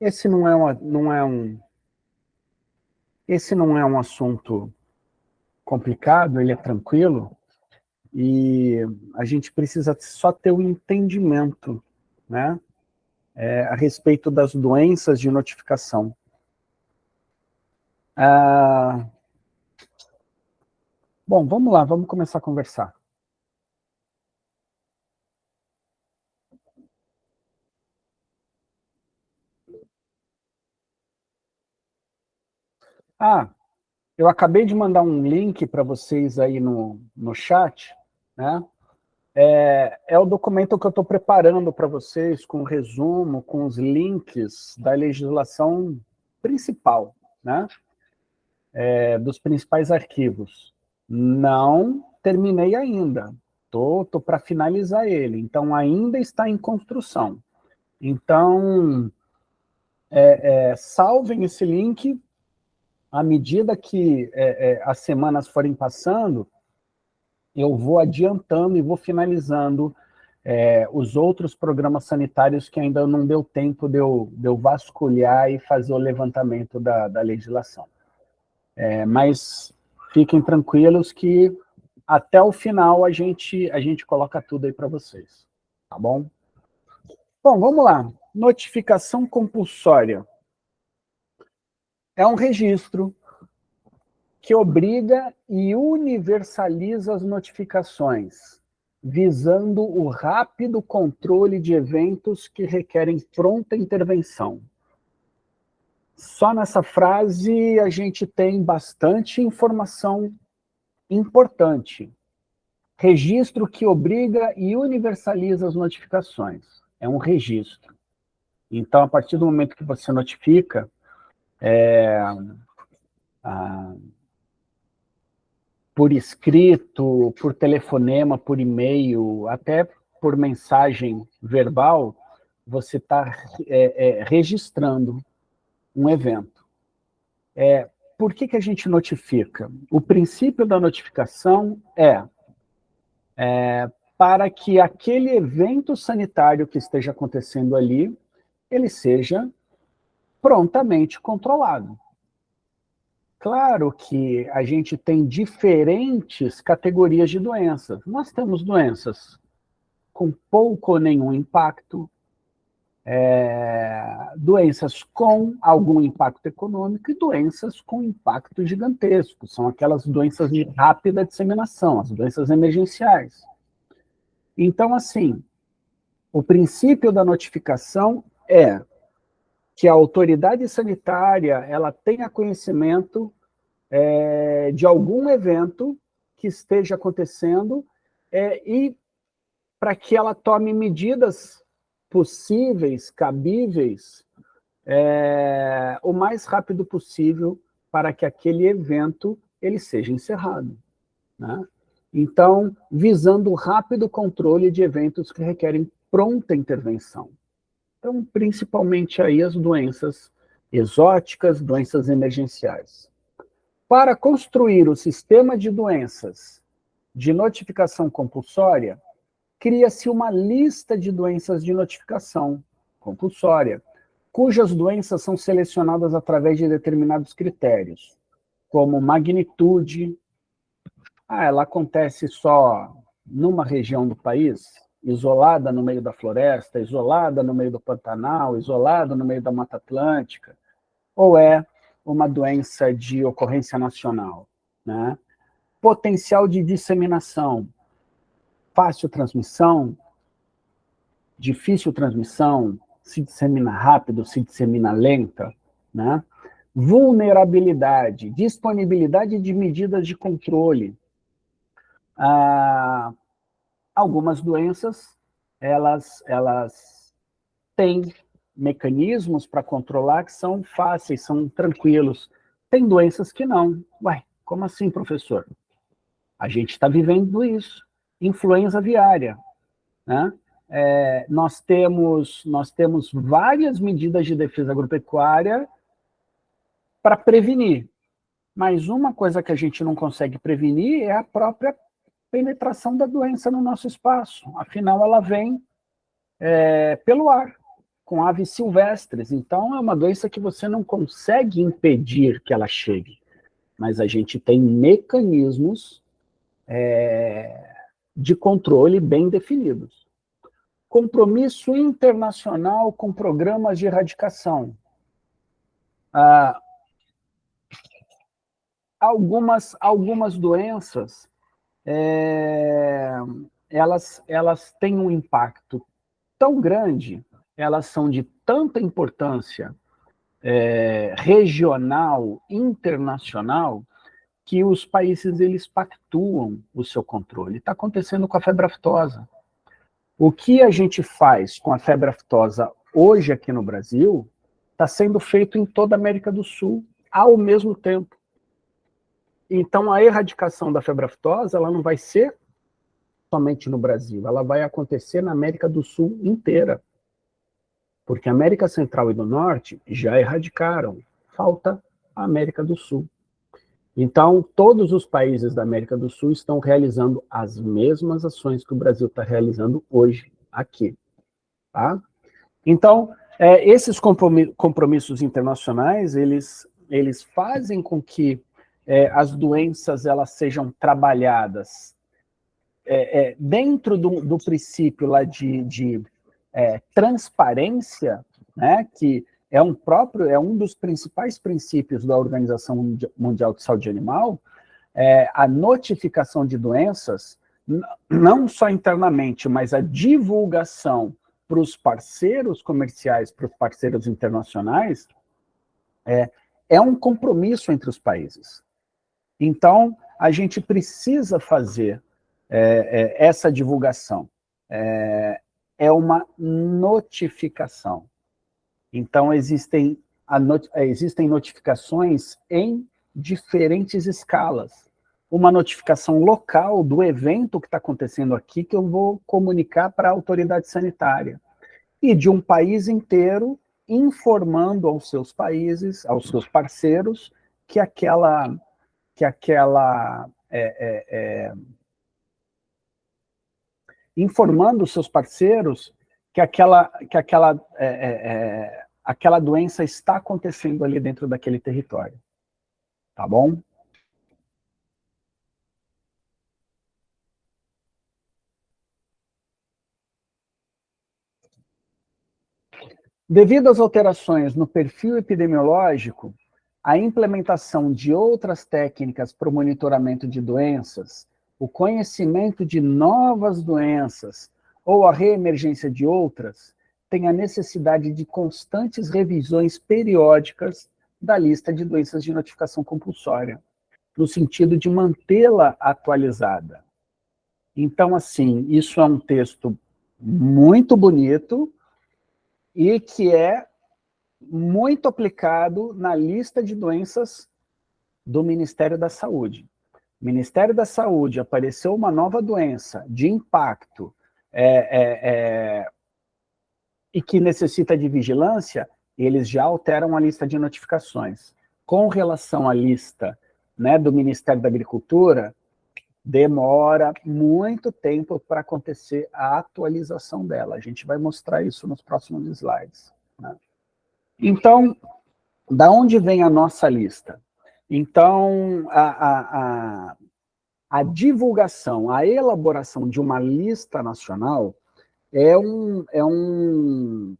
Esse não é um assunto complicado, ele é tranquilo, e a gente precisa só ter o entendimento, né, a respeito das doenças de notificação. Ah, bom, vamos lá, vamos começar a conversar. Ah, eu acabei de mandar um link para vocês aí no chat, né? É o documento que eu estou preparando para vocês, com resumo, com os links da legislação principal, né? Dos principais arquivos. Não terminei ainda, tô para finalizar ele, então ainda está em construção. Então, salvem esse link, à medida que as semanas forem passando, eu vou adiantando e vou finalizando os outros programas sanitários que ainda não deu tempo de eu vasculhar e fazer o levantamento da legislação. Mas fiquem tranquilos que até o final a gente coloca tudo aí para vocês, tá bom? Bom, vamos lá. Notificação compulsória. É um registro que obriga e universaliza as notificações, visando o rápido controle de eventos que requerem pronta intervenção. Só nessa frase a gente tem bastante informação importante. Registro que obriga e universaliza as notificações. É um registro. Então, a partir do momento que você notifica, por escrito, por telefonema, por e-mail, até por mensagem verbal, você está registrando um evento. Por que a gente notifica? O princípio da notificação para que aquele evento sanitário que esteja acontecendo ali, ele seja prontamente controlado. Claro que a gente tem diferentes categorias de doenças. Nós temos doenças com pouco ou nenhum impacto, doenças com algum impacto econômico e doenças com impacto gigantesco. São aquelas doenças de rápida disseminação, as doenças emergenciais. Então, assim, o princípio da notificação é que a autoridade sanitária ela tenha conhecimento de algum evento que esteja acontecendo e para que ela tome medidas possíveis, cabíveis, o mais rápido possível para que aquele evento ele seja encerrado, né? Então, visando o rápido controle de eventos que requerem pronta intervenção. Então, principalmente aí as doenças exóticas, doenças emergenciais. Para construir o sistema de doenças de notificação compulsória, cria-se uma lista de doenças de notificação compulsória, cujas doenças são selecionadas através de determinados critérios, como magnitude. Ela acontece só numa região do país, isolada no meio da floresta, isolada no meio do Pantanal, isolada no meio da Mata Atlântica, ou é uma doença de ocorrência nacional, né? Potencial de disseminação, fácil transmissão, difícil transmissão, se dissemina rápido, se dissemina lenta, né? Vulnerabilidade, disponibilidade de medidas de controle. Algumas doenças, elas têm mecanismos para controlar que são fáceis, são tranquilos. Tem doenças que não. Ué, como assim, professor? A gente está vivendo isso. Influenza aviária, né? Nós temos várias medidas de defesa agropecuária para prevenir, mas uma coisa que a gente não consegue prevenir é a própria penetração da doença no nosso espaço. Afinal, ela vem pelo ar. com aves silvestres. Então, é uma doença que você não consegue impedir que ela chegue, mas a gente tem mecanismos de controle bem definidos. Compromisso internacional com programas de erradicação. Algumas doenças, elas têm um impacto tão grande, elas são de tanta importância regional, internacional, que os países eles pactuam o seu controle. Está acontecendo com a febre aftosa. O que a gente faz com a febre aftosa hoje aqui no Brasil está sendo feito em toda a América do Sul ao mesmo tempo. Então, a erradicação da febre aftosa ela não vai ser somente no Brasil, ela vai acontecer na América do Sul inteira. Porque a América Central e do Norte já erradicaram. Falta a América do Sul. Então, todos os países da América do Sul estão realizando as mesmas ações que o Brasil está realizando hoje, aqui. Tá? Então, esses compromissos internacionais, eles fazem com que as doenças elas sejam trabalhadas dentro do princípio lá de transparência, né, que é um dos principais princípios da Organização Mundial de Saúde Animal, a notificação de doenças, não só internamente, mas a divulgação para os parceiros comerciais, para os parceiros internacionais, é um compromisso entre os países. Então, a gente precisa fazer essa divulgação. É uma notificação. Então, existem notificações em diferentes escalas. Uma notificação local do evento que está acontecendo aqui, que eu vou comunicar para a autoridade sanitária. E de um país inteiro informando aos seus países, aos seus parceiros, informando os seus parceiros que aquela doença está acontecendo ali dentro daquele território. Tá bom? Devido às alterações no perfil epidemiológico, a implementação de outras técnicas para o monitoramento de doenças, o conhecimento de novas doenças ou a reemergência de outras, tem a necessidade de constantes revisões periódicas da lista de doenças de notificação compulsória, no sentido de mantê-la atualizada. Então, assim, isso é um texto muito bonito e que é muito aplicado na lista de doenças do Ministério da Saúde. Ministério da Saúde, apareceu uma nova doença de impacto e que necessita de vigilância, eles já alteram a lista de notificações. Com relação à lista, né, do Ministério da Agricultura, demora muito tempo para acontecer a atualização dela. A gente vai mostrar isso nos próximos slides. Né? Então, da onde vem a nossa lista? Então, a divulgação, a elaboração de uma lista nacional é um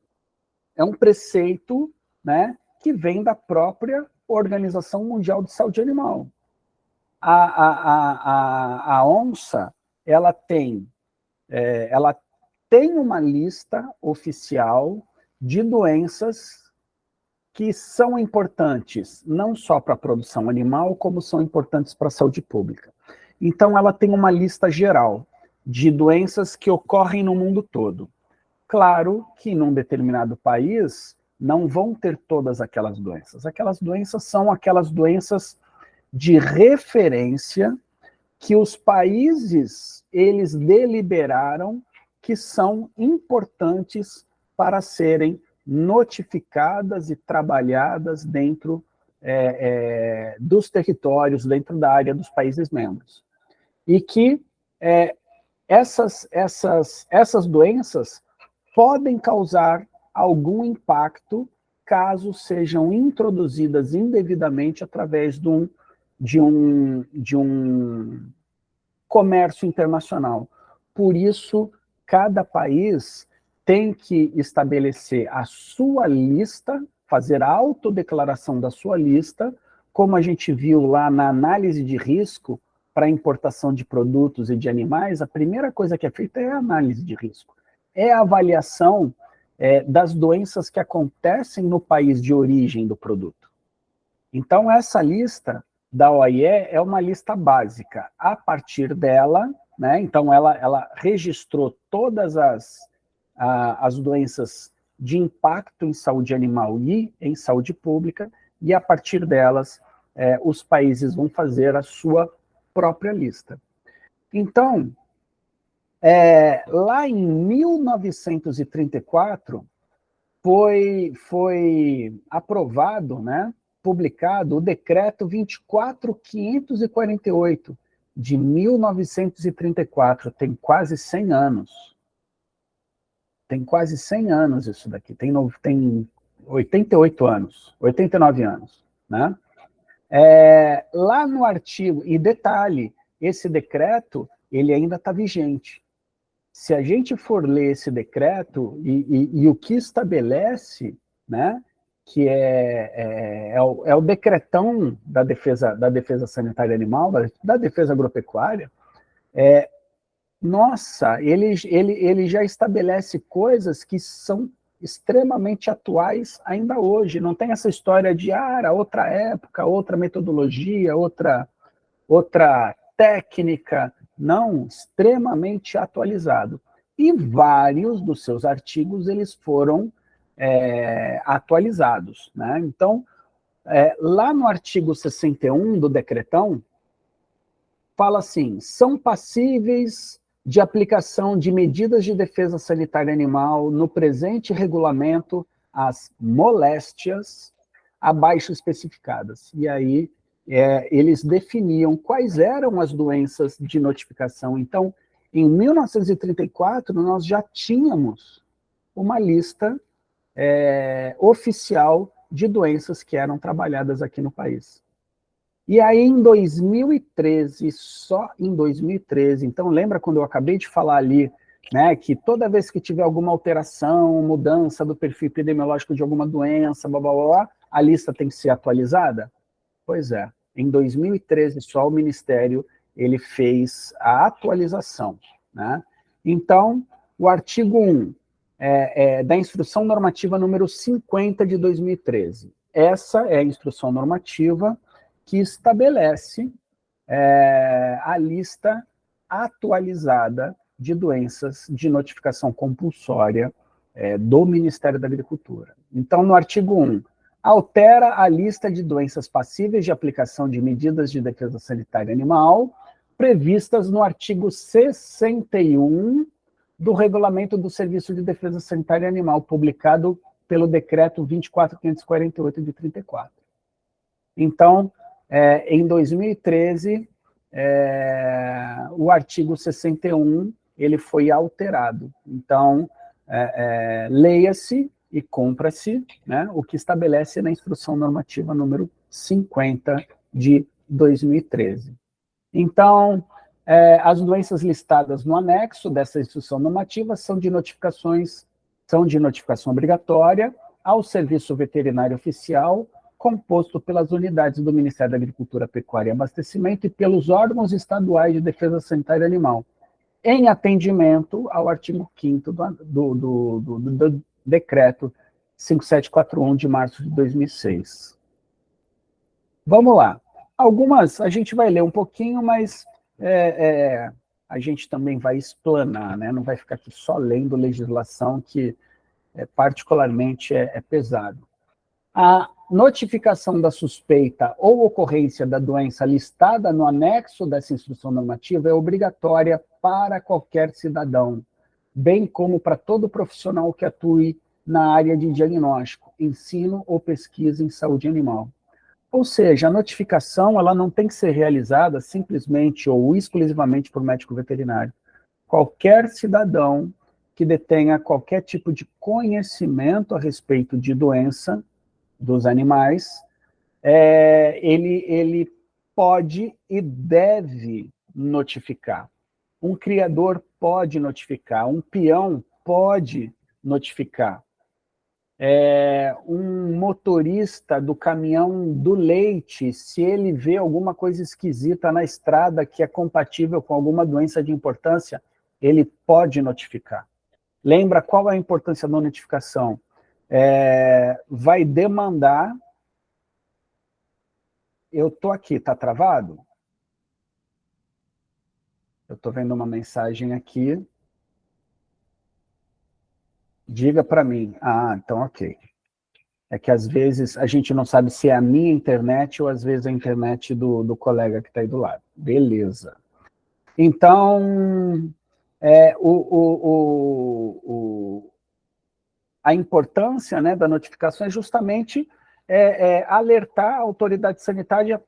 preceito, né, que vem da própria Organização Mundial de Saúde Animal. A ONSA, ela tem uma lista oficial de doenças que são importantes, não só para a produção animal, como são importantes para a saúde pública. Então, ela tem uma lista geral de doenças que ocorrem no mundo todo. Claro que num determinado país não vão ter todas aquelas doenças. Aquelas doenças são aquelas doenças de referência que os países, eles deliberaram que são importantes para serem notificadas e trabalhadas dentro dos territórios, dentro da área dos países membros. E que essas doenças podem causar algum impacto caso sejam introduzidas indevidamente através de um comércio internacional. Por isso, cada país tem que estabelecer a sua lista, fazer a autodeclaração da sua lista, como a gente viu lá na análise de risco para importação de produtos e de animais, a primeira coisa que é feita é a análise de risco. É a avaliação das doenças que acontecem no país de origem do produto. Então, essa lista da OIE é uma lista básica. A partir dela, né, então ela registrou todas as doenças de impacto em saúde animal e em saúde pública, e a partir delas, os países vão fazer a sua própria lista. Então, lá em 1934, foi aprovado, né, publicado o decreto 24.548, de 1934, tem quase 100 anos. Tem quase 100 anos isso daqui, tem 88 anos, 89 anos, né? Lá no artigo, e detalhe, esse decreto, ele ainda está vigente. Se a gente for ler esse decreto e o que estabelece, né, que é o decretão da defesa sanitária animal, da defesa agropecuária, nossa, ele já estabelece coisas que são extremamente atuais ainda hoje. Não tem essa história de era outra época, outra metodologia, outra técnica. Não, extremamente atualizado. E vários dos seus artigos eles foram atualizados, né? Então, lá no artigo 61 do decretão, fala assim: são passíveis de aplicação de medidas de defesa sanitária animal no presente regulamento as moléstias abaixo especificadas. E aí eles definiam quais eram as doenças de notificação. Então, em 1934, nós já tínhamos uma lista oficial de doenças que eram trabalhadas aqui no país. E aí, em 2013, só em 2013, então lembra quando eu acabei de falar ali, né, que toda vez que tiver alguma alteração, mudança do perfil epidemiológico de alguma doença, blá, blá, blá, a lista tem que ser atualizada? Pois é, em 2013 só o Ministério ele fez a atualização, né? Então, o artigo 1 da Instrução Normativa número 50 de 2013. Essa é a instrução normativa que estabelece a lista atualizada de doenças de notificação compulsória do Ministério da Agricultura. Então, no artigo 1, altera a lista de doenças passíveis de aplicação de medidas de defesa sanitária animal previstas no artigo 61 do Regulamento do Serviço de Defesa Sanitária Animal, publicado pelo Decreto 24.548 de 34. Então, em 2013, o artigo 61 ele foi alterado. Então, leia-se e cumpra-se, né, o que estabelece na Instrução Normativa número 50 de 2013. Então, as doenças listadas no anexo dessa instrução normativa são de notificação obrigatória ao Serviço Veterinário Oficial, composto pelas unidades do Ministério da Agricultura, Pecuária e Abastecimento e pelos órgãos estaduais de defesa sanitária animal, em atendimento ao artigo 5º do Decreto 5741 de março de 2006. Vamos lá. Algumas, a gente vai ler um pouquinho, mas a gente também vai explanar, né? Não vai ficar aqui só lendo legislação, que particularmente é pesado. A notificação da suspeita ou ocorrência da doença listada no anexo dessa instrução normativa é obrigatória para qualquer cidadão, bem como para todo profissional que atue na área de diagnóstico, ensino ou pesquisa em saúde animal. Ou seja, a notificação ela não tem que ser realizada simplesmente ou exclusivamente por médico veterinário. Qualquer cidadão que detenha qualquer tipo de conhecimento a respeito de doença dos animais, ele pode e deve notificar. Um criador pode notificar, um peão pode notificar. Um motorista do caminhão do leite, se ele vê alguma coisa esquisita na estrada que é compatível com alguma doença de importância, ele pode notificar. Lembra qual é a importância da notificação? Vai demandar... Eu estou aqui, está travado? Eu estou vendo uma mensagem aqui. Diga para mim. Ah, então ok. É que às vezes a gente não sabe se é a minha internet ou às vezes a internet do colega que está aí do lado. Beleza. Então, a importância, né, da notificação é justamente alertar a autoridade sanitária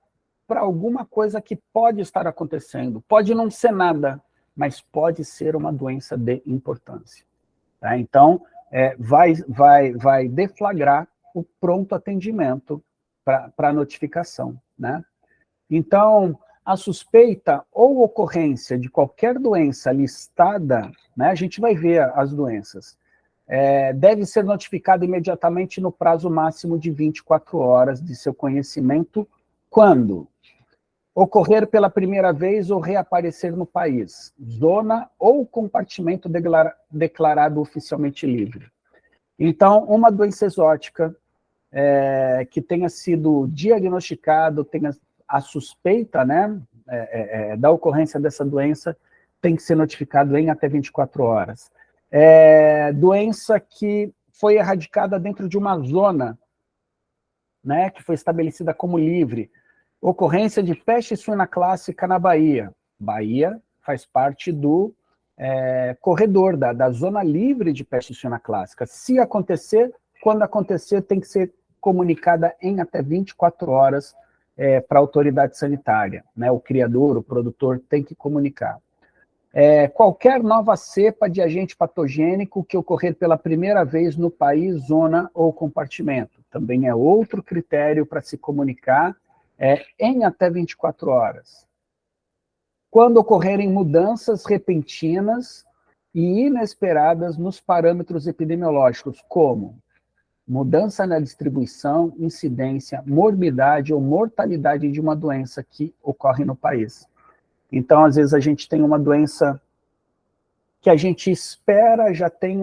para alguma coisa que pode estar acontecendo. Pode não ser nada, mas pode ser uma doença de importância. Tá? Então, vai deflagrar o pronto atendimento para a notificação. Né? Então, a suspeita ou ocorrência de qualquer doença listada, né, a gente vai ver as doenças, deve ser notificada imediatamente no prazo máximo de 24 horas de seu conhecimento, quando ocorrer pela primeira vez ou reaparecer no país, zona ou compartimento declarado oficialmente livre. Então, uma doença exótica que tenha sido diagnosticado, tenha a suspeita, né, da ocorrência dessa doença, tem que ser notificado em até 24 horas. Doença que foi erradicada dentro de uma zona, né, que foi estabelecida como livre. Ocorrência de peste suína clássica na Bahia. Bahia faz parte do corredor, da zona livre de peste suína clássica. Se acontecer, quando acontecer, tem que ser comunicada em até 24 horas para a autoridade sanitária. Né? O criador, o produtor, tem que comunicar. Qualquer nova cepa de agente patogênico que ocorrer pela primeira vez no país, zona ou compartimento. Também é outro critério para se comunicar em até 24 horas. Quando ocorrerem mudanças repentinas e inesperadas nos parâmetros epidemiológicos, como mudança na distribuição, incidência, morbidade ou mortalidade de uma doença que ocorre no país. Então, às vezes, a gente tem uma doença que a gente espera, já tem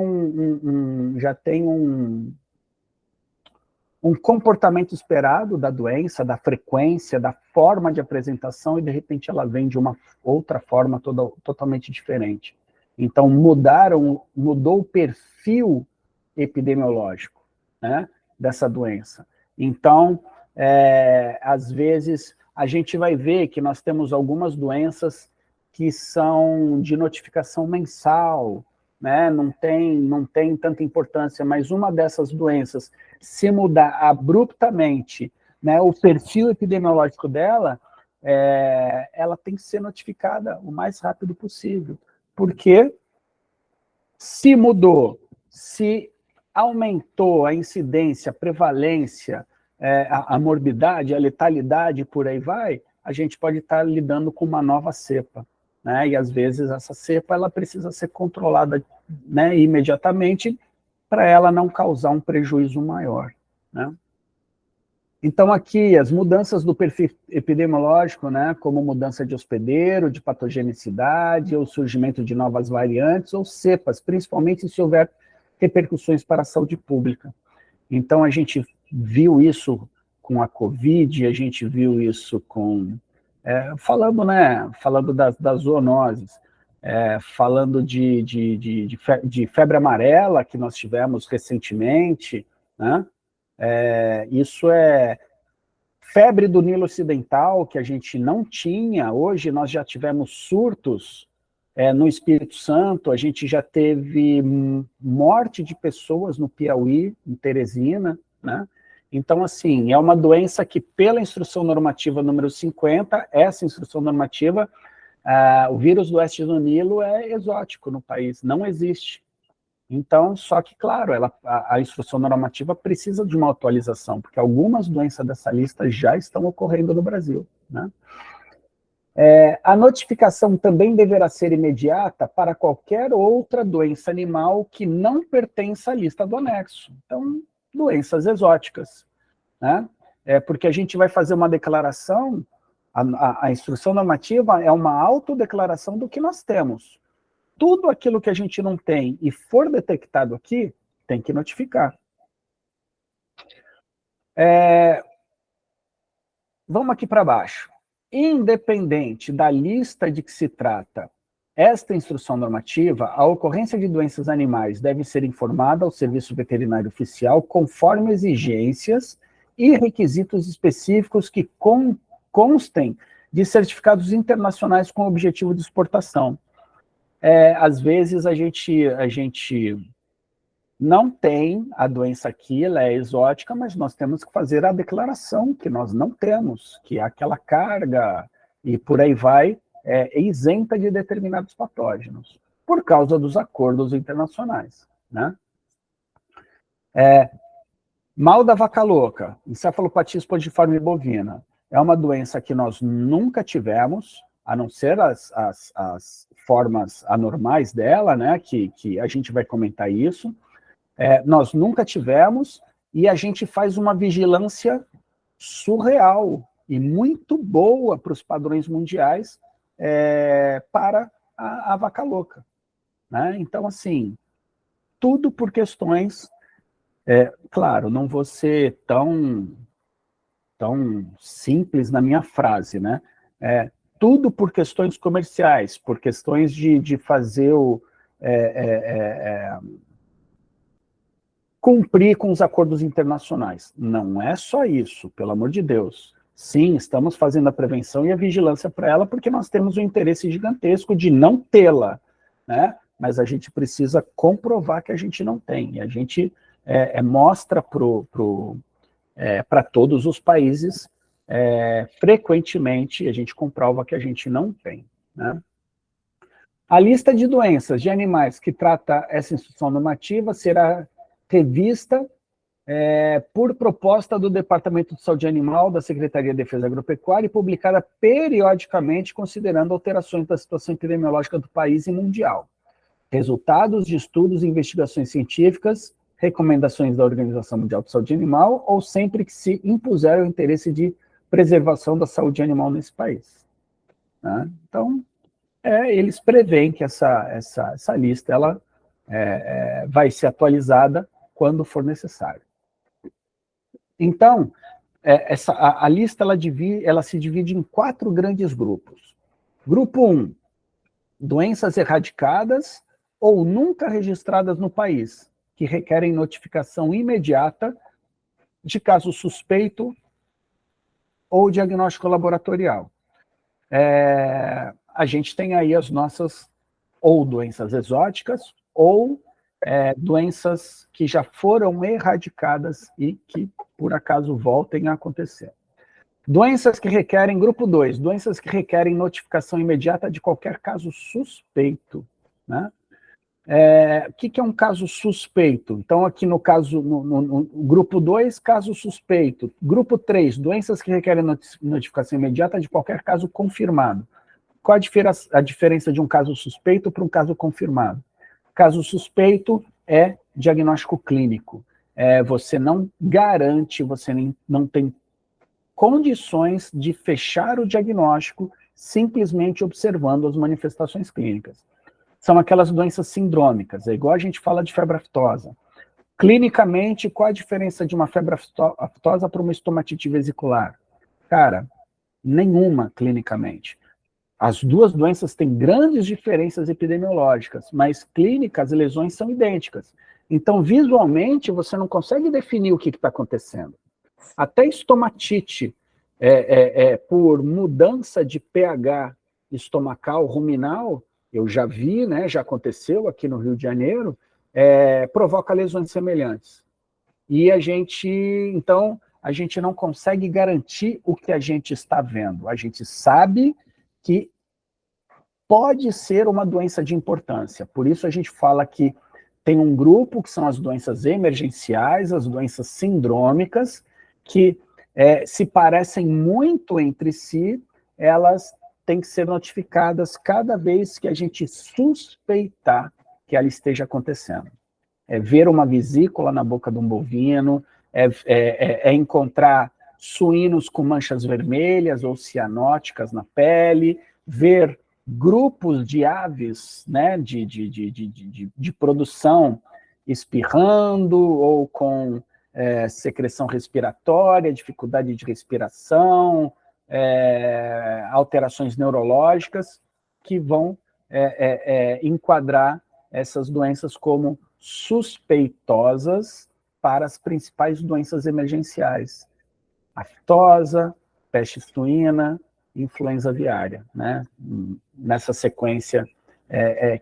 um comportamento esperado da doença, da frequência, da forma de apresentação, e de repente ela vem de uma outra forma totalmente diferente. Então, mudou o perfil epidemiológico, né, dessa doença. Então, às vezes, a gente vai ver que nós temos algumas doenças que são de notificação mensal, né, não tem tanta importância, mas uma dessas doenças, se mudar abruptamente, né, o perfil epidemiológico dela, ela tem que ser notificada o mais rápido possível, porque se mudou, se aumentou a incidência, a prevalência, a morbidade, a letalidade, por aí vai, a gente pode estar lidando com uma nova cepa. Né? E, às vezes, essa cepa ela precisa ser controlada, né, imediatamente para ela não causar um prejuízo maior. Né? Então, aqui, as mudanças do perfil epidemiológico, né, como mudança de hospedeiro, de patogenicidade, ou surgimento de novas variantes ou cepas, principalmente se houver repercussões para a saúde pública. Então, a gente viu isso com a Covid, a gente viu isso com... falando das zoonoses, falando de febre amarela, que nós tivemos recentemente, né? Isso febre do Nilo Ocidental, que a gente não tinha, hoje nós já tivemos surtos no Espírito Santo, a gente já teve morte de pessoas no Piauí, em Teresina, né? Então, assim, é uma doença que, pela instrução normativa número 50, essa instrução normativa, o vírus do oeste do Nilo é exótico no país, não existe. Então, só que, claro, a instrução normativa precisa de uma atualização, porque algumas doenças dessa lista já estão ocorrendo no Brasil, né? A notificação também deverá ser imediata para qualquer outra doença animal que não pertença à lista do anexo. Então, doenças exóticas, né? Porque a gente vai fazer uma declaração, a instrução normativa é uma autodeclaração do que nós temos. Tudo aquilo que a gente não tem e for detectado aqui, tem que notificar. Vamos aqui para baixo. Independente da lista de que se trata esta instrução normativa, a ocorrência de doenças animais deve ser informada ao Serviço Veterinário Oficial conforme exigências e requisitos específicos que constem de certificados internacionais com objetivo de exportação. Às vezes a gente não tem a doença aqui, ela é exótica, mas nós temos que fazer a declaração que nós não temos, que é aquela carga, e por aí vai, isenta de determinados patógenos, por causa dos acordos internacionais, né? Mal da vaca louca, encefalopatia espongiforme bovina, é uma doença que nós nunca tivemos, a não ser as formas anormais dela, né, que a gente vai comentar isso. Nós nunca tivemos, e a gente faz uma vigilância surreal e muito boa para os padrões mundiais para a vaca louca, né? Então, assim, tudo por questões... claro, não vou ser tão simples na minha frase, né? Tudo por questões comerciais, por questões de fazer cumprir com os acordos internacionais. Não é só isso, pelo amor de Deus. Sim, estamos fazendo a prevenção e a vigilância para ela, porque nós temos um interesse gigantesco de não tê-la, né? Mas a gente precisa comprovar que a gente não tem. E a gente mostra para todos os países, frequentemente, a gente comprova que a gente não tem, né? A lista de doenças de animais que trata essa instrução normativa será revista por proposta do Departamento de Saúde Animal da Secretaria de Defesa Agropecuária e publicada periodicamente, considerando alterações da situação epidemiológica do país e mundial, resultados de estudos e investigações científicas, recomendações da Organização Mundial de Saúde Animal, ou sempre que se impuser o interesse de preservação da saúde animal nesse país, né? Então, eles preveem que essa lista ela, vai ser atualizada quando for necessário. Então, a lista ela se divide em 4 grandes grupos. Grupo 1, doenças erradicadas ou nunca registradas no país, que requerem notificação imediata de caso suspeito ou diagnóstico laboratorial. A gente tem aí as nossas ou doenças exóticas ou doenças que já foram erradicadas e que, por acaso, voltem a acontecer. Doenças que requerem, grupo 2, doenças que requerem notificação imediata de qualquer caso suspeito, né? O que é um caso suspeito? Então, aqui no caso, no grupo 2, caso suspeito. Grupo 3, doenças que requerem notificação imediata de qualquer caso confirmado. Qual a diferença de um caso suspeito para um caso confirmado? Caso suspeito é diagnóstico clínico. Você não garante, você não tem condições de fechar o diagnóstico simplesmente observando as manifestações clínicas. São aquelas doenças sindrômicas, é igual a gente fala de febre aftosa. Clinicamente, qual a diferença de uma febre aftosa para uma estomatite vesicular? Cara, nenhuma clinicamente. As duas doenças têm grandes diferenças epidemiológicas, mas clínicas, as lesões são idênticas. Então, visualmente, você não consegue definir o que está acontecendo. Até estomatite, por mudança de pH estomacal, ruminal, eu já vi, né, já aconteceu aqui no Rio de Janeiro, provoca lesões semelhantes. E então, a gente não consegue garantir o que a gente está vendo. A gente sabe que pode ser uma doença de importância. Por isso a gente fala que tem um grupo que são as doenças emergenciais, as doenças sindrômicas, que se parecem muito entre si, elas têm que ser notificadas cada vez que a gente suspeitar que ela esteja acontecendo. É ver uma vesícula na boca de um bovino, é encontrar suínos com manchas vermelhas ou cianóticas na pele, ver grupos de aves, né, de produção espirrando ou com secreção respiratória, dificuldade de respiração, alterações neurológicas que vão enquadrar essas doenças como suspeitosas para as principais doenças emergenciais. Aftosa, peste suína, influenza aviária, né? Nessa sequência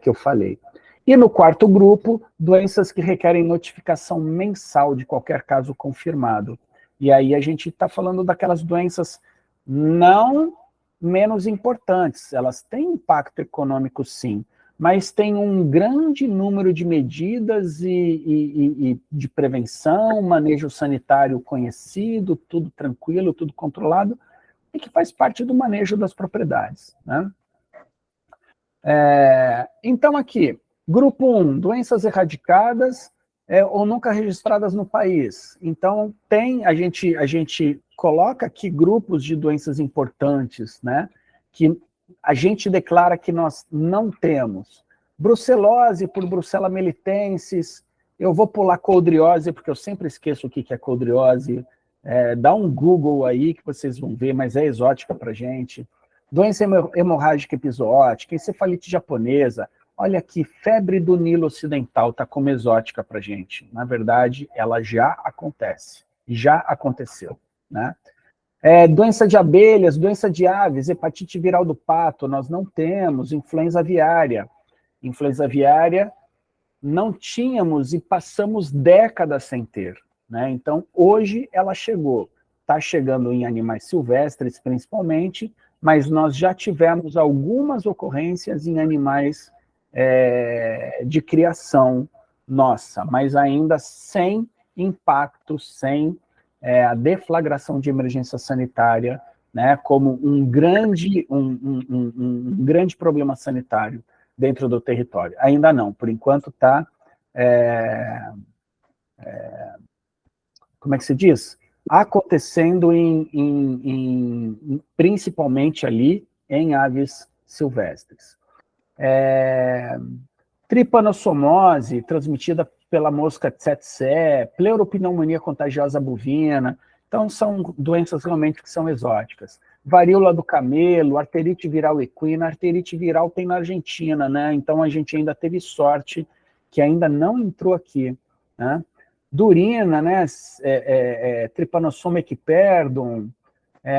que eu falei. E no quarto grupo, doenças que requerem notificação mensal de qualquer caso confirmado. E aí a gente está falando daquelas doenças não menos importantes, elas têm impacto econômico sim, mas tem um grande número de medidas e de prevenção, manejo sanitário conhecido, tudo tranquilo, tudo controlado, e que faz parte do manejo das propriedades, né? Então aqui, grupo 1, doenças erradicadas ou nunca registradas no país. Então a gente coloca aqui grupos de doenças importantes, né, que a gente declara que nós não temos. Brucelose por Brucella melitensis, eu vou pular coldriose, porque eu sempre esqueço o que é coldriose, dá um Google aí que vocês vão ver, mas é exótica para gente. Doença hemorrágica episótica, encefalite japonesa, olha aqui, febre do Nilo Ocidental está como exótica para gente. Na verdade, ela já acontece, já aconteceu, né? Doença de abelhas, doença de aves, hepatite viral do pato, nós não temos. Influenza aviária. Influenza aviária não tínhamos e passamos décadas sem ter, né? Então, hoje ela chegou. Está chegando em animais silvestres, principalmente, mas nós já tivemos algumas ocorrências em animais de criação nossa, mas ainda sem impacto, sem a deflagração de emergência sanitária, né, como um grande problema sanitário dentro do território. Ainda não, por enquanto está, como é que se diz? Acontecendo principalmente ali em aves silvestres. Tripanossomose, transmitida pela mosca tsetse, pleuropneumonia contagiosa bovina, então são doenças realmente que são exóticas. Varíola do camelo, arterite viral equina, arterite viral tem na Argentina, né? Então a gente ainda teve sorte que ainda não entrou aqui, né? Durina, né? Trypanosoma equiperdum,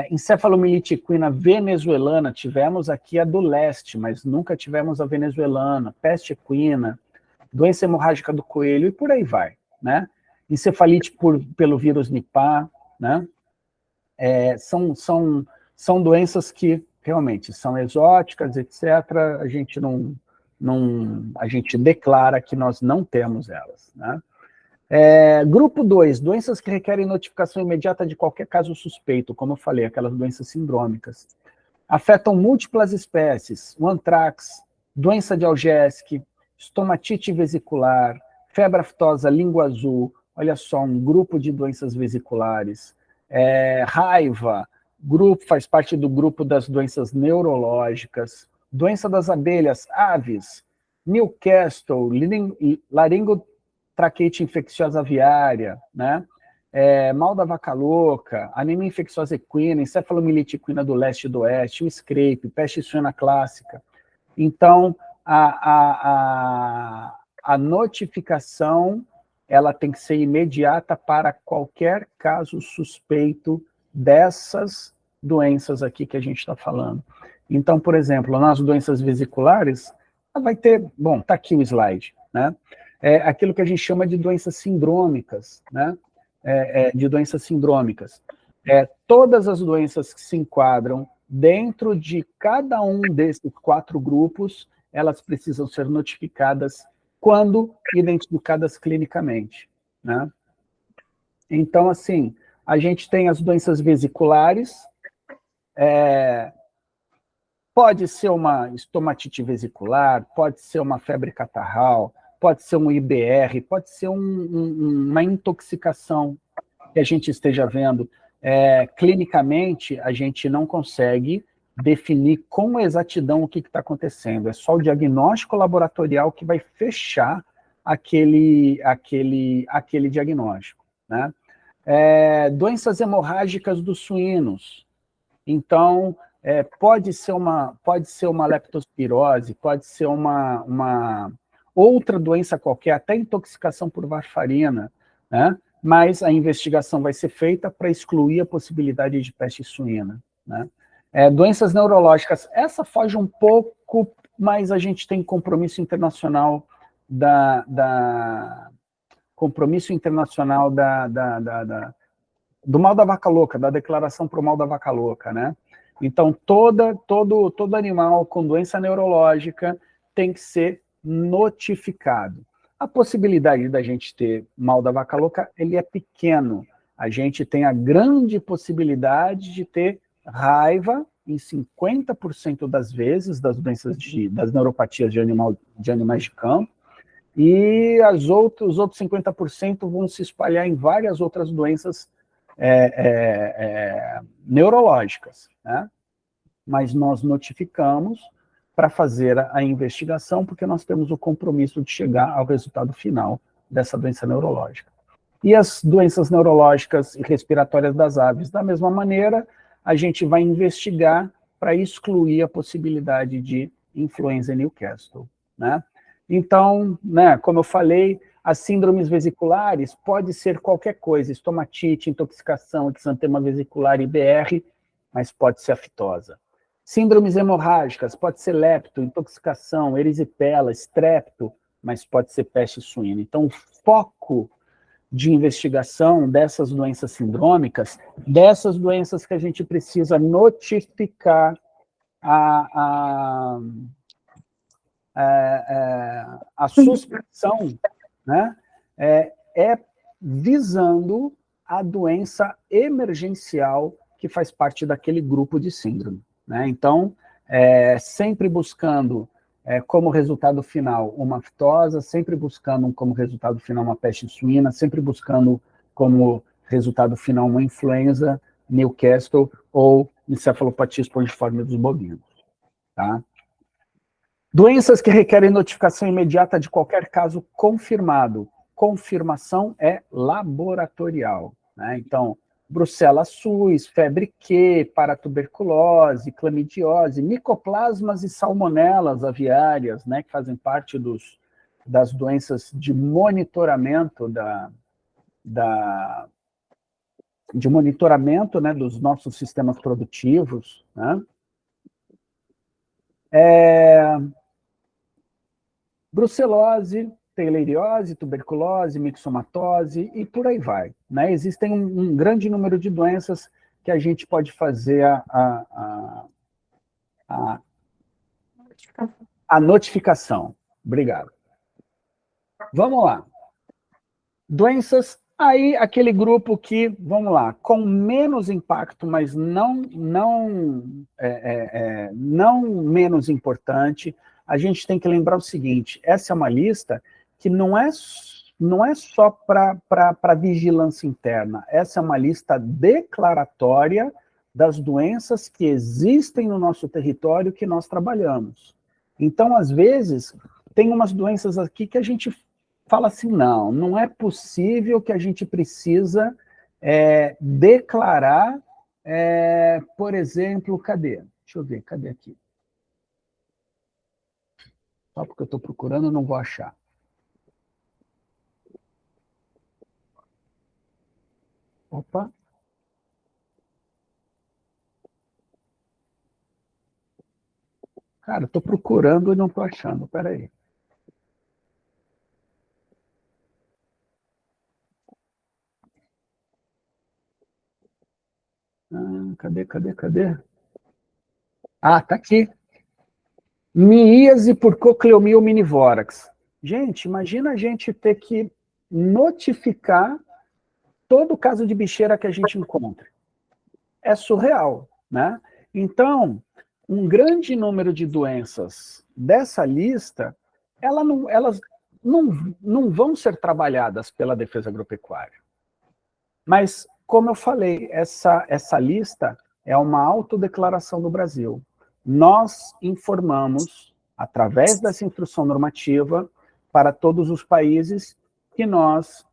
encefalomielite equina venezuelana, tivemos aqui a do leste, mas nunca tivemos a venezuelana, peste equina, doença hemorrágica do coelho, e por aí vai, né? Encefalite pelo vírus Nipah, né? São doenças que realmente são exóticas, etc. A gente a gente declara que nós não temos elas, né? Grupo 2, doenças que requerem notificação imediata de qualquer caso suspeito, como eu falei, aquelas doenças sindrômicas. Afetam múltiplas espécies, o antrax, doença de Algésque, estomatite vesicular, febre aftosa, língua azul, olha só, um grupo de doenças vesiculares. Raiva, faz parte do grupo das doenças neurológicas. Doença das abelhas, aves, Newcastle, laringotraqueite infecciosa aviária, né? Mal da vaca louca, anemia infecciosa equina, encefalomielite equina do leste e do oeste, o scrape, peste suína clássica. Então, a notificação ela tem que ser imediata para qualquer caso suspeito dessas doenças aqui que a gente está falando. Então, por exemplo, nas doenças vesiculares, vai ter, bom, está aqui o slide, né? Aquilo que a gente chama de doenças sindrômicas, né? De doenças sindrômicas. Todas as doenças que se enquadram dentro de cada um desses 4 grupos, elas precisam ser notificadas quando identificadas clinicamente, né? Então, assim, a gente tem as doenças vesiculares, pode ser uma estomatite vesicular, pode ser uma febre catarral, pode ser um IBR, pode ser uma intoxicação que a gente esteja vendo. Clinicamente, a gente não consegue definir com exatidão o que está acontecendo. É só o diagnóstico laboratorial que vai fechar aquele diagnóstico, né? Doenças hemorrágicas dos suínos. Então, pode ser uma leptospirose, pode ser uma outra doença qualquer, até intoxicação por varfarina, né? Mas a investigação vai ser feita para excluir a possibilidade de peste suína, né? Doenças neurológicas, essa foge um pouco, mas a gente tem compromisso internacional do mal da vaca louca, da declaração para o mal da vaca louca, né? Então, todo animal com doença neurológica tem que ser notificado. A possibilidade da gente ter mal da vaca louca, ele é pequeno. A gente tem a grande possibilidade de ter raiva em 50% das vezes das doenças das neuropatias de animais de campo, e os outros 50% vão se espalhar em várias outras doenças neurológicas, né? Mas nós notificamos para fazer a investigação, porque nós temos o compromisso de chegar ao resultado final dessa doença neurológica. E as doenças neurológicas e respiratórias das aves, da mesma maneira, a gente vai investigar para excluir a possibilidade de influenza em Newcastle, né? Então, né, como eu falei, as síndromes vesiculares pode ser qualquer coisa, estomatite, intoxicação, exantema vesicular, IBR, mas pode ser aftosa. Síndromes hemorrágicas, pode ser lepto, intoxicação, erisipela, estrepto, mas pode ser peste suína. Então, o foco de investigação dessas doenças sindrômicas, dessas doenças que a gente precisa notificar a suspeição, né, visando a doença emergencial que faz parte daquele grupo de síndrome, né? Então, sempre buscando como resultado final uma aftosa, sempre buscando como resultado final uma peste suína, sempre buscando como resultado final uma influenza, Newcastle ou encefalopatia espongiforme dos bovinos, tá? Doenças que requerem notificação imediata de qualquer caso confirmado. Confirmação é laboratorial, né? Então, brucela suis, febre Q, paratuberculose, clamidiose, micoplasmas e salmonelas aviárias, né, que fazem parte das doenças de monitoramento né, dos nossos sistemas produtivos, né? Brucelose, teileriose, tuberculose, mixomatose e por aí vai, né? Existem um grande número de doenças que a gente pode fazer a notificação. Obrigado. Vamos lá. Doenças, aí aquele grupo que, vamos lá, com menos impacto, mas não menos importante. A gente tem que lembrar o seguinte, essa é uma lista que não é só para vigilância interna, essa é uma lista declaratória das doenças que existem no nosso território que nós trabalhamos. Então, às vezes, tem umas doenças aqui que a gente fala assim, não é possível que a gente precisa declarar, por exemplo, cadê? Deixa eu ver, cadê aqui? Só porque eu estou procurando, eu não vou achar. Opa. Cara, estou procurando e não estou achando, peraí. Cadê? Ah, tá aqui. Miíase por cocleomia minivórax. Gente, imagina a gente ter que notificar todo caso de bicheira que a gente encontra. É surreal, né? Então, um grande número de doenças dessa lista, elas não vão ser trabalhadas pela defesa agropecuária. Mas, como eu falei, essa lista é uma autodeclaração do Brasil. Nós informamos, através dessa instrução normativa, para todos os países que nós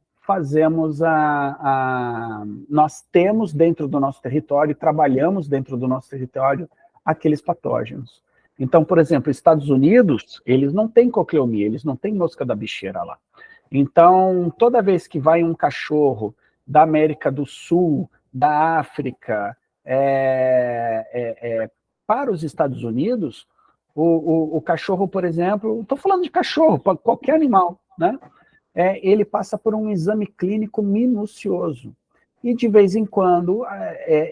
nós temos dentro do nosso território, trabalhamos dentro do nosso território, aqueles patógenos. Então, por exemplo, Estados Unidos, eles não têm cocleomia, eles não têm mosca da bicheira lá. Então, toda vez que vai um cachorro da América do Sul, da África, para os Estados Unidos, o cachorro, por exemplo, estou falando de cachorro, qualquer animal, né? Ele passa por um exame clínico minucioso. E, de vez em quando,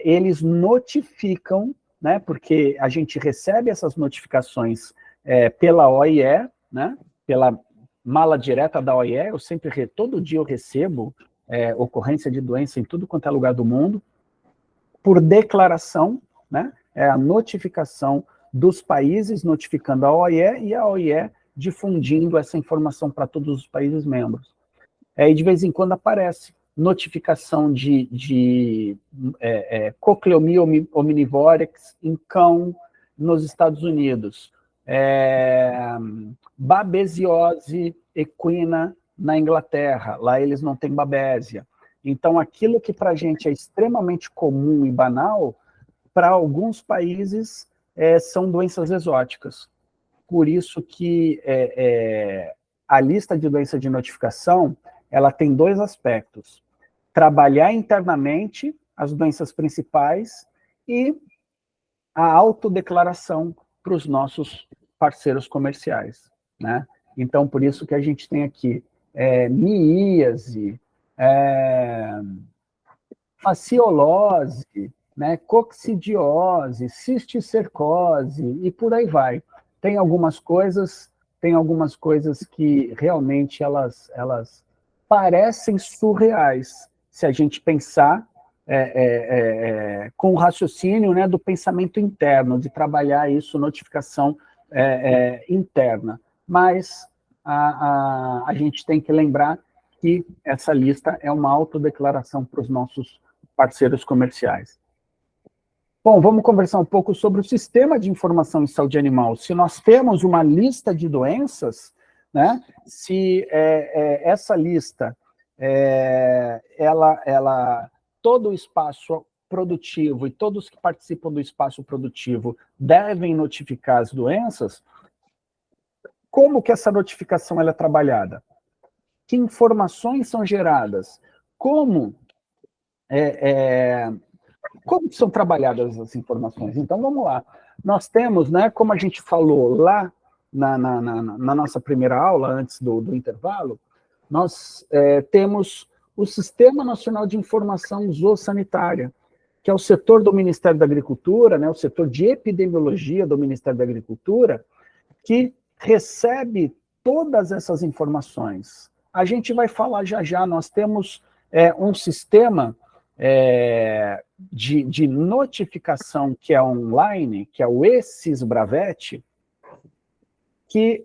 eles notificam, né, porque a gente recebe essas notificações pela OIE, né, pela mala direta da OIE, todo dia eu recebo ocorrência de doença em tudo quanto é lugar do mundo, por declaração, né, a notificação dos países notificando a OIE e a OIE difundindo essa informação para todos os países membros. E de vez em quando aparece notificação de cocleomia omnivorex em cão nos Estados Unidos, babesiose equina na Inglaterra, lá eles não têm babésia. Então, aquilo que para a gente é extremamente comum e banal, para alguns países são doenças exóticas. Por isso que a lista de doença de notificação, ela tem dois aspectos. Trabalhar internamente as doenças principais e a autodeclaração para os nossos parceiros comerciais, né? Então, por isso que a gente tem aqui miíase, faciolose, né, coccidiose, cisticercose e por aí vai. Tem algumas coisas que realmente elas parecem surreais se a gente pensar com o raciocínio, né, do pensamento interno, de trabalhar isso, notificação interna. Mas a gente tem que lembrar que essa lista é uma autodeclaração para os nossos parceiros comerciais. Bom, vamos conversar um pouco sobre o sistema de informação em saúde animal. Se nós temos uma lista de doenças, né, se essa lista, todo o espaço produtivo e todos que participam do espaço produtivo devem notificar as doenças, como que essa notificação ela é trabalhada? Que informações são geradas? Como são trabalhadas as informações? Então, vamos lá. Nós temos, né, como a gente falou lá na nossa primeira aula, antes do intervalo, nós temos o Sistema Nacional de Informação Zoossanitária, que é o setor do Ministério da Agricultura, né, o setor de epidemiologia do Ministério da Agricultura, que recebe todas essas informações. A gente vai falar já, nós temos um sistema de notificação que é online, que é o ESIS-Bravet, que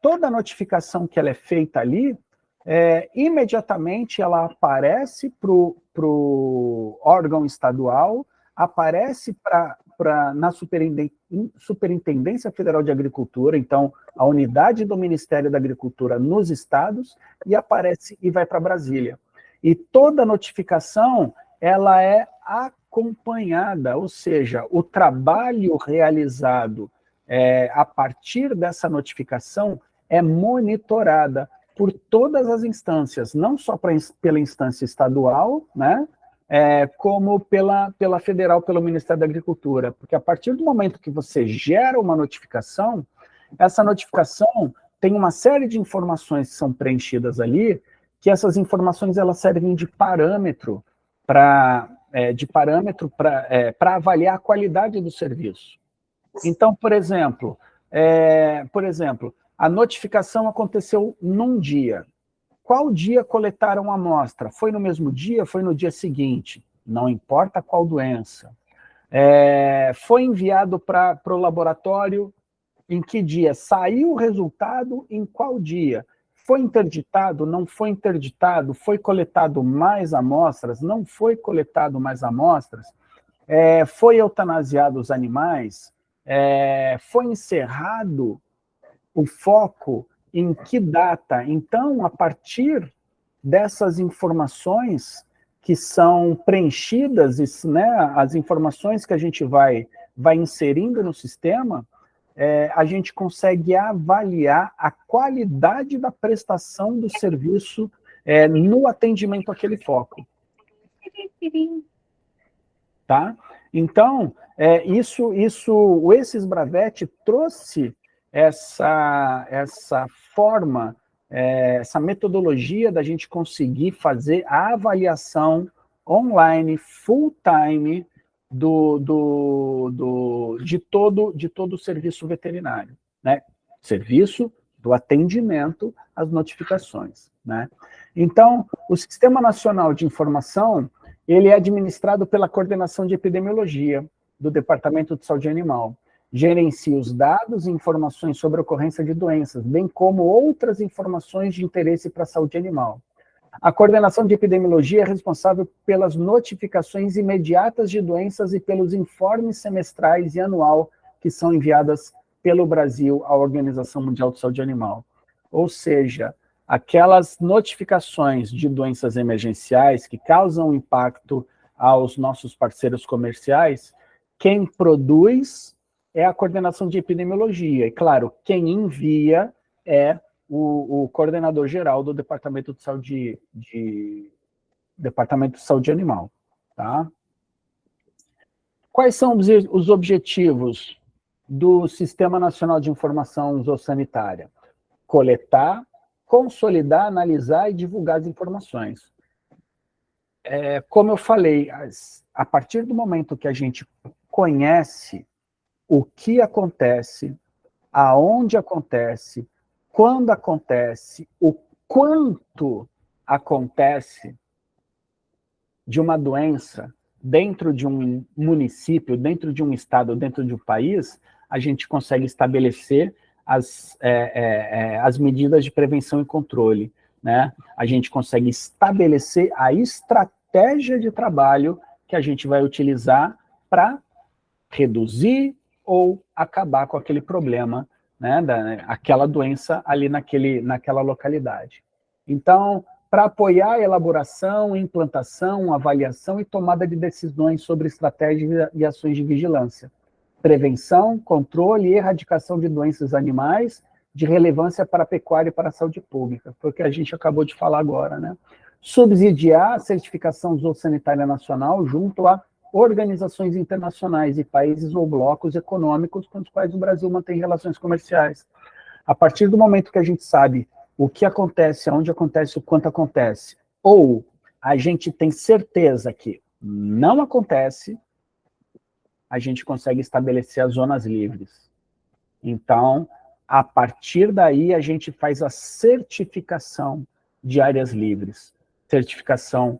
toda notificação que ela é feita ali, imediatamente ela aparece para o órgão estadual, aparece na Superintendência Federal de Agricultura, então a unidade do Ministério da Agricultura nos estados, e aparece e vai para Brasília. E toda notificação, ela é acompanhada, ou seja, o trabalho realizado a partir dessa notificação é monitorada por todas as instâncias, não só pela instância estadual, né, como pela federal, pelo Ministério da Agricultura, porque a partir do momento que você gera uma notificação, essa notificação tem uma série de informações que são preenchidas ali, que essas informações elas servem de parâmetro para avaliar a qualidade do serviço. Então, por exemplo, A notificação aconteceu num dia. Qual dia coletaram a amostra? Foi no mesmo dia? Foi no dia seguinte? Não importa qual doença. Foi enviado para o laboratório em que dia? Saiu o resultado em qual dia? Foi interditado? Não foi interditado? Foi coletado mais amostras? Não foi coletado mais amostras? Foi eutanasiado os animais? Foi encerrado o foco em que data? Então, a partir dessas informações que são preenchidas, né, as informações que a gente vai inserindo no sistema, a gente consegue avaliar a qualidade da prestação do serviço no atendimento àquele foco. Tá? Então, o Sysbravett trouxe essa forma, essa metodologia da gente conseguir fazer a avaliação online, full time, de todo o serviço veterinário, né? Serviço do atendimento às notificações, né? Então, o Sistema Nacional de Informação, ele é administrado pela Coordenação de Epidemiologia do Departamento de Saúde Animal. Gerencia os dados e informações sobre a ocorrência de doenças, bem como outras informações de interesse para a saúde animal. A Coordenação de Epidemiologia é responsável pelas notificações imediatas de doenças e pelos informes semestrais e anual que são enviadas pelo Brasil à Organização Mundial de Saúde Animal. Ou seja, aquelas notificações de doenças emergenciais que causam impacto aos nossos parceiros comerciais, quem produz é a Coordenação de Epidemiologia. E, claro, quem envia é o coordenador geral do Departamento de Saúde Animal. Tá? Quais são os objetivos do Sistema Nacional de Informação Zoossanitária? Coletar, consolidar, analisar e divulgar as informações. Como eu falei, a partir do momento que a gente conhece o que acontece, aonde acontece, quando acontece, o quanto acontece de uma doença dentro de um município, dentro de um estado, dentro de um país, a gente consegue estabelecer as medidas de prevenção e controle, né? A gente consegue estabelecer a estratégia de trabalho que a gente vai utilizar para reduzir ou acabar com aquele problema, né, aquela doença ali naquela localidade. Então, para apoiar a elaboração, implantação, avaliação e tomada de decisões sobre estratégias e ações de vigilância, prevenção, controle e erradicação de doenças animais de relevância para a pecuária e para a saúde pública, foi o que a gente acabou de falar agora, né? Subsidiar a certificação zoossanitária nacional junto a organizações internacionais e países ou blocos econômicos com os quais o Brasil mantém relações comerciais. A partir do momento que a gente sabe o que acontece, aonde acontece, o quanto acontece, ou a gente tem certeza que não acontece, a gente consegue estabelecer as zonas livres. Então, a partir daí, a gente faz a certificação de áreas livres. Certificação,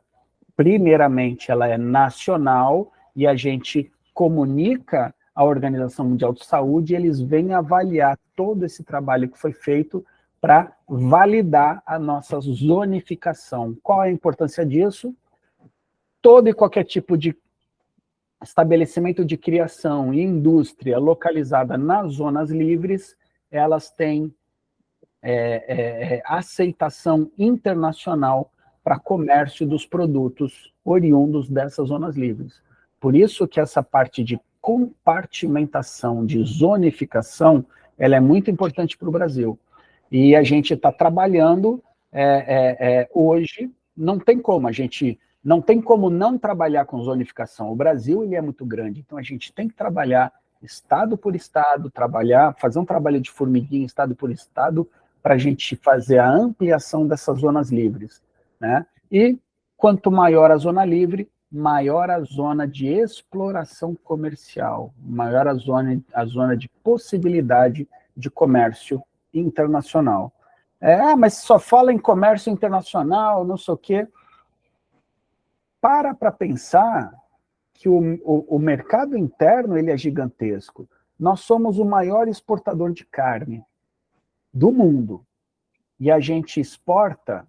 primeiramente, ela é nacional e a gente comunica à Organização Mundial de Saúde e eles vêm avaliar todo esse trabalho que foi feito para validar a nossa zonificação. Qual é a importância disso? Todo e qualquer tipo de estabelecimento de criação e indústria localizada nas zonas livres, elas têm aceitação internacional para comércio dos produtos oriundos dessas zonas livres. Por isso que essa parte de compartimentação, de zonificação, ela é muito importante para o Brasil. E a gente está trabalhando hoje, não tem como, a gente não tem como não trabalhar com zonificação. O Brasil ele é muito grande, então a gente tem que trabalhar estado por estado, fazer um trabalho de formiguinha, estado por estado, para a gente fazer a ampliação dessas zonas livres, né? E quanto maior a zona livre, maior a zona de exploração comercial, maior a zona de possibilidade de comércio internacional. Mas só fala em comércio internacional, não sei o quê. Para pensar que o mercado interno ele é gigantesco. Nós somos o maior exportador de carne do mundo. E a gente exporta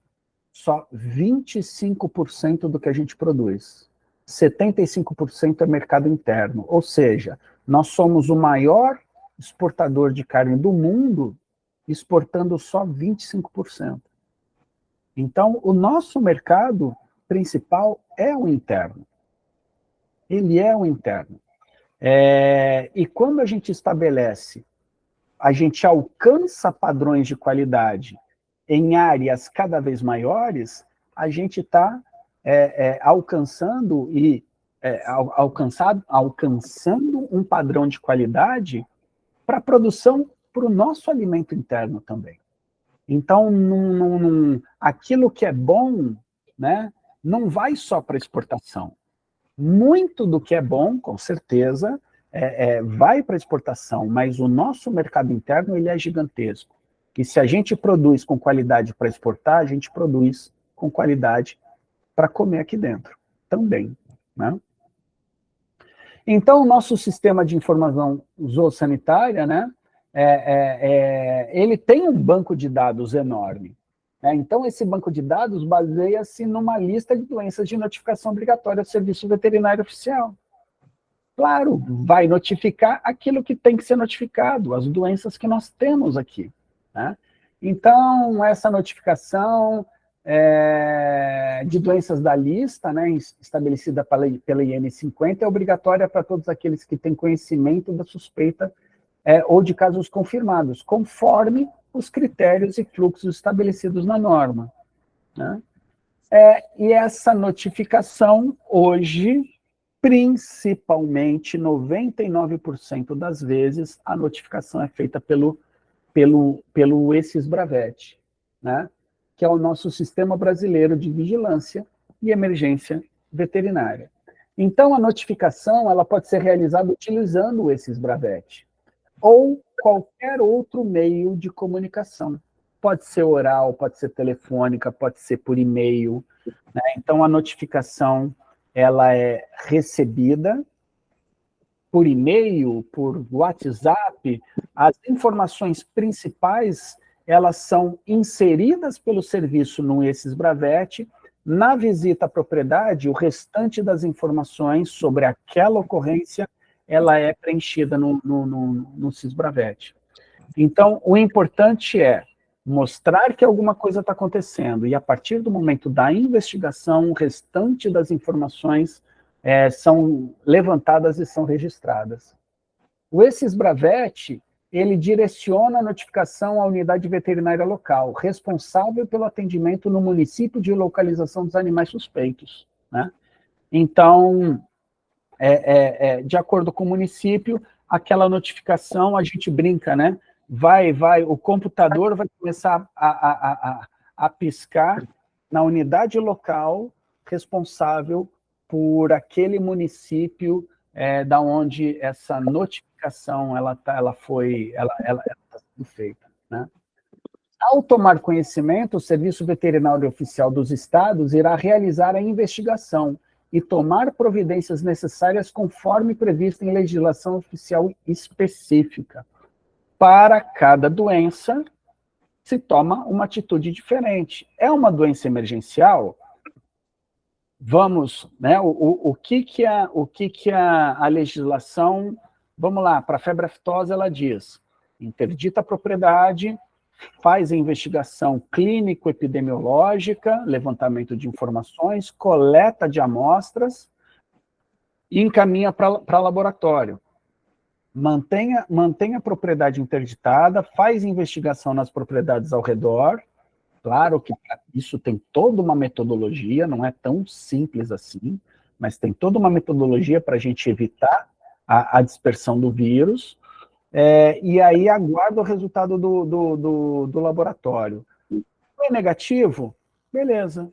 só 25% do que a gente produz. 75% é mercado interno. Ou seja, nós somos o maior exportador de carne do mundo, exportando só 25%. Então, o nosso mercado principal é o interno. Ele é o interno. E quando a gente estabelece, a gente alcança padrões de qualidade em áreas cada vez maiores, a gente está alcançando um padrão de qualidade para a produção para o nosso alimento interno também. Então, aquilo que é bom, né, não vai só para exportação. Muito do que é bom, com certeza, vai para exportação, mas o nosso mercado interno ele é gigantesco. E se a gente produz com qualidade para exportar, a gente produz com qualidade para comer aqui dentro também, né? Então, o nosso sistema de informação zoossanitária, né, ele tem um banco de dados enorme. Né? Então, esse banco de dados baseia-se numa lista de doenças de notificação obrigatória ao Serviço Veterinário Oficial. Claro, vai notificar aquilo que tem que ser notificado, as doenças que nós temos aqui. Né? Então, essa notificação de doenças da lista, né, estabelecida pela IN 50, é obrigatória para todos aqueles que têm conhecimento da suspeita ou de casos confirmados, conforme os critérios e fluxos estabelecidos na norma. Né? E essa notificação, hoje, principalmente, 99% das vezes, a notificação é feita pelo ESIS-Bravet, né? Que é o nosso Sistema Brasileiro de Vigilância e Emergência Veterinária. Então, a notificação ela pode ser realizada utilizando o ESIS-Bravet, ou qualquer outro meio de comunicação. Pode ser oral, pode ser telefônica, pode ser por e-mail. Né? Então, a notificação ela é recebida por e-mail, por WhatsApp. As informações principais elas são inseridas pelo serviço no ESIS-Bravet. Na visita à propriedade, o restante das informações sobre aquela ocorrência ela é preenchida no SIS-Bravet. Então, o importante é mostrar que alguma coisa está acontecendo, e a partir do momento da investigação, o restante das informações são levantadas e são registradas. O ESIS-Bravet, ele direciona a notificação à unidade veterinária local, responsável pelo atendimento no município de localização dos animais suspeitos. Né? Então, de acordo com o município, aquela notificação, a gente brinca, né? O computador vai começar a piscar na unidade local responsável por aquele município da onde essa notificação ela foi sendo feita. Né? Ao tomar conhecimento, o Serviço Veterinário Oficial dos Estados irá realizar a investigação e tomar providências necessárias conforme previsto em legislação oficial específica. Para cada doença, se toma uma atitude diferente. É uma doença emergencial? Vamos, né? O que a legislação, vamos lá, para a febre aftosa ela diz, interdita a propriedade, faz a investigação clínico-epidemiológica, levantamento de informações, coleta de amostras e encaminha para laboratório. Mantém a propriedade interditada, faz investigação nas propriedades ao redor. Claro que isso tem toda uma metodologia, não é tão simples assim, mas tem toda uma metodologia para a gente evitar a dispersão do vírus. E aí aguarda o resultado do laboratório. Foi negativo? Beleza.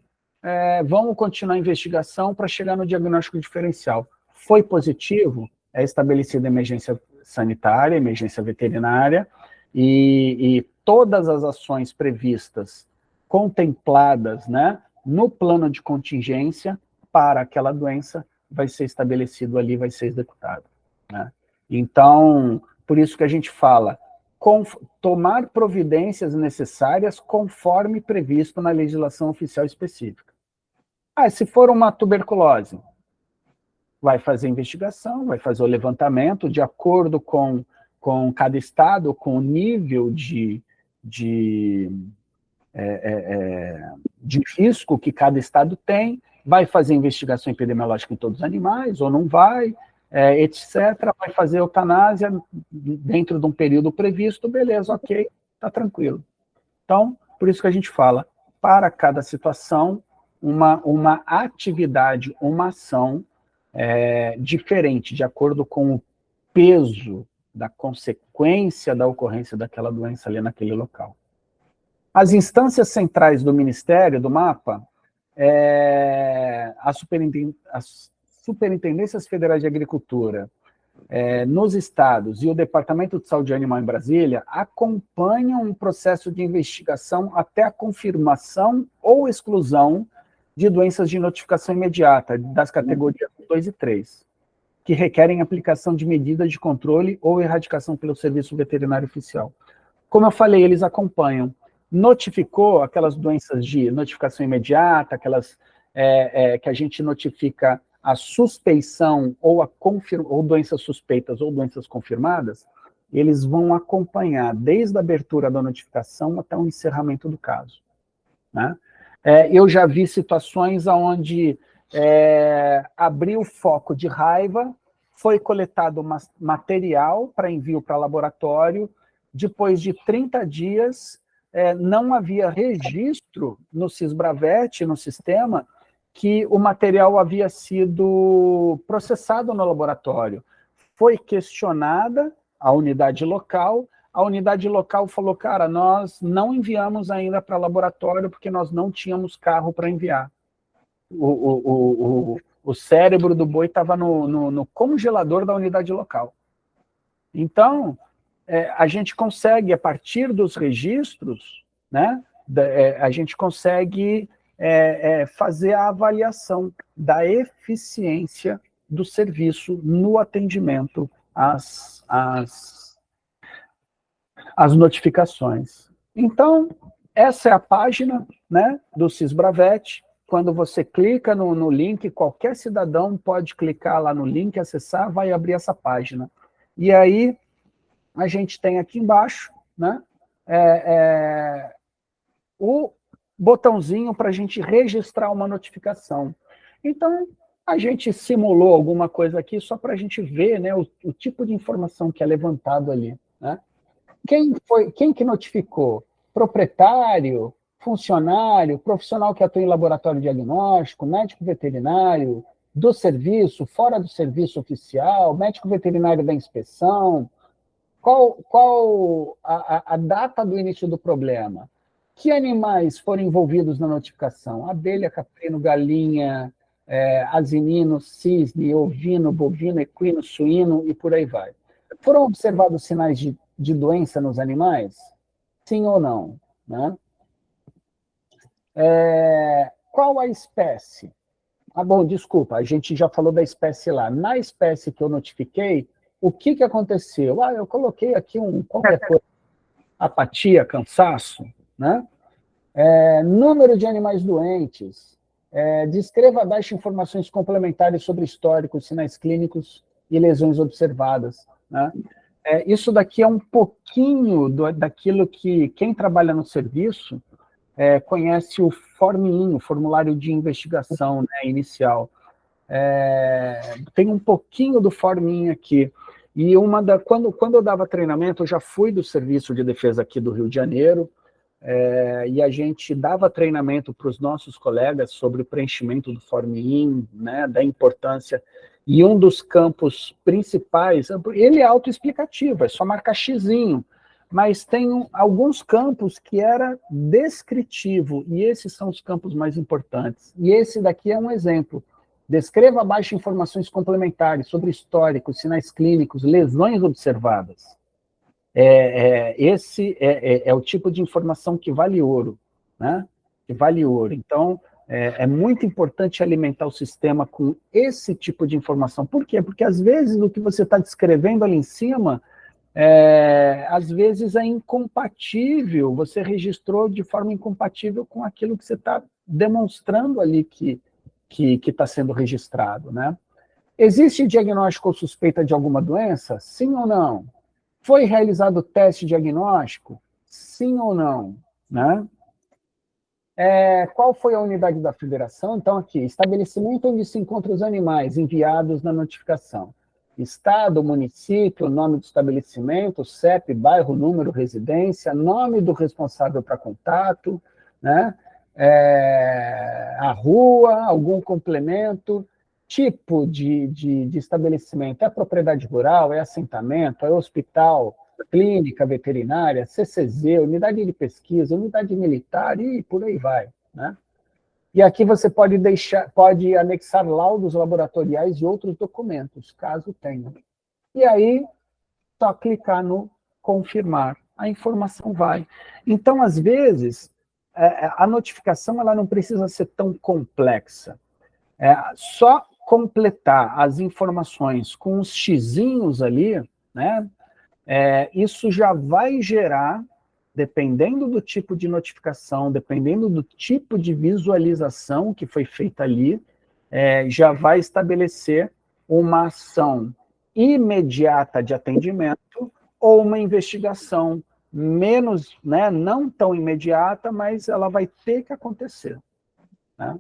Vamos continuar a investigação para chegar no diagnóstico diferencial. Foi positivo? É estabelecida emergência sanitária, emergência veterinária, e todas as ações previstas, contempladas, né, no plano de contingência para aquela doença, vai ser estabelecido ali, vai ser executado, né? Então, por isso que a gente fala, tomar providências necessárias conforme previsto na legislação oficial específica. Se for uma tuberculose, vai fazer investigação, vai fazer o levantamento de acordo com cada estado, com o nível de risco que cada estado tem, vai fazer investigação epidemiológica em todos os animais, ou não vai, etc. Vai fazer eutanásia dentro de um período previsto, beleza, ok, está tranquilo. Então, por isso que a gente fala, para cada situação, uma atividade, uma ação diferente, de acordo com o peso da consequência da ocorrência daquela doença ali naquele local. As instâncias centrais do Ministério, do MAPA, as Superintendências Federais de Agricultura nos estados e o Departamento de Saúde Animal em Brasília acompanham um processo de investigação até a confirmação ou exclusão de doenças de notificação imediata, das categorias 2 e 3, que requerem aplicação de medidas de controle ou erradicação pelo Serviço Veterinário Oficial. Como eu falei, eles acompanham. Notificou aquelas doenças de notificação imediata, aquelas que a gente notifica a suspeição ou doenças suspeitas ou doenças confirmadas, eles vão acompanhar desde a abertura da notificação até o encerramento do caso, né? Eu já vi situações onde abriu o foco de raiva, foi coletado material para envio para laboratório, depois de 30 dias, não havia registro no Sisbravet, no sistema, que o material havia sido processado no laboratório. Foi questionada a unidade local falou, cara, nós não enviamos ainda para laboratório porque nós não tínhamos carro para enviar. O cérebro do boi estava no congelador da unidade local. Então, a gente consegue, a partir dos registros, né, a gente consegue fazer a avaliação da eficiência do serviço no atendimento às notificações. Então, essa é a página, né, do Sisbravet. Quando você clica no link, qualquer cidadão pode clicar lá no link, acessar, vai abrir essa página. E aí, a gente tem aqui embaixo, né, o botãozinho para a gente registrar uma notificação. Então, a gente simulou alguma coisa aqui só para a gente ver, né, o tipo de informação que é levantado ali, né? Quem que notificou? Proprietário, funcionário, profissional que atua em laboratório diagnóstico, médico veterinário, do serviço, fora do serviço oficial, médico veterinário da inspeção. Qual a data do início do problema? Que animais foram envolvidos na notificação? Abelha, caprino, galinha, asinino, cisne, ovino, bovino, equino, suíno e por aí vai. Foram observados sinais de doença nos animais? Sim ou não? Né? Qual a espécie? Bom, desculpa, a gente já falou da espécie lá. Na espécie que eu notifiquei, o que aconteceu? Eu coloquei aqui qualquer coisa, apatia, cansaço, né? Número de animais doentes, descreva abaixo informações complementares sobre históricos, sinais clínicos e lesões observadas, né? Isso daqui é um pouquinho daquilo que quem trabalha no serviço conhece o FORM-IN, o formulário de investigação, né, inicial. Tem um pouquinho do FORM-IN aqui. E quando eu dava treinamento, eu já fui do Serviço de Defesa aqui do Rio de Janeiro, e a gente dava treinamento para os nossos colegas sobre o preenchimento do FORM-IN, né, da importância. E um dos campos principais, ele é autoexplicativo, é só marcar xizinho, mas tem alguns campos que era descritivo, e esses são os campos mais importantes. E esse daqui é um exemplo. Descreva abaixo informações complementares sobre histórico, sinais clínicos, lesões observadas. Esse é o tipo de informação que vale ouro, né? Que vale ouro. Então, é muito importante alimentar o sistema com esse tipo de informação. Por quê? Porque, às vezes, o que você está descrevendo ali em cima, às vezes é incompatível, você registrou de forma incompatível com aquilo que você está demonstrando ali que está sendo registrado, né? Existe diagnóstico ou suspeita de alguma doença? Sim ou não? Foi realizado teste diagnóstico? Sim ou não? Né? Qual foi a unidade da federação? Então, aqui, estabelecimento onde se encontram os animais enviados na notificação. Estado, município, nome do estabelecimento, CEP, bairro, número, residência, nome do responsável para contato, né? A rua, algum complemento, tipo de estabelecimento, é propriedade rural, é assentamento, é hospital, clínica veterinária, CCZ, unidade de pesquisa, unidade militar e por aí vai, né? E aqui você pode anexar laudos laboratoriais e outros documentos, caso tenha. E aí, só clicar no confirmar, a informação vai. Então, às vezes, a notificação ela não precisa ser tão complexa. Só completar as informações com os xizinhos ali, né? Isso já vai gerar, dependendo do tipo de notificação, dependendo do tipo de visualização que foi feita ali, já vai estabelecer uma ação imediata de atendimento ou uma investigação menos, né, não tão imediata, mas ela vai ter que acontecer, né?